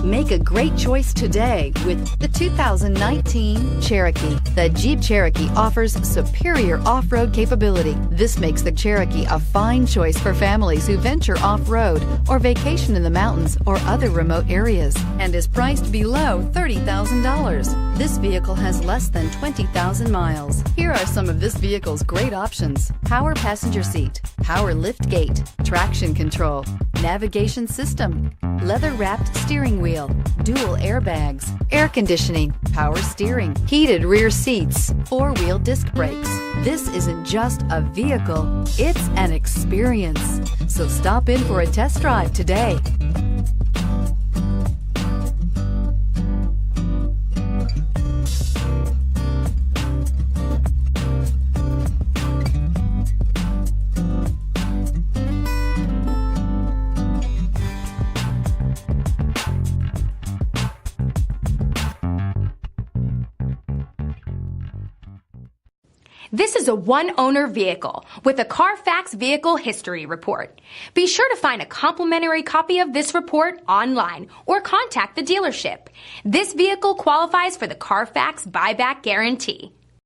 Make a great choice today with the 2019 Cherokee. The Jeep Cherokee offers superior off-road capability. This makes the Cherokee a fine choice for families who venture off-road or vacation in the mountains or other remote areas, and is priced below $30,000. This vehicle has less than 20,000 miles. Here are some of this vehicle's great options: power passenger seat, power lift gate, traction control, navigation system, leather-wrapped steering wheel, dual airbags, air conditioning, power steering, heated rear seats, four-wheel disc brakes. This isn't just a vehicle, it's an experience. So stop in for a test drive today. This is a one-owner vehicle with a Carfax Vehicle History Report. Be sure to find a complimentary copy of this report online or contact the dealership. This vehicle qualifies for the Carfax Buyback Guarantee.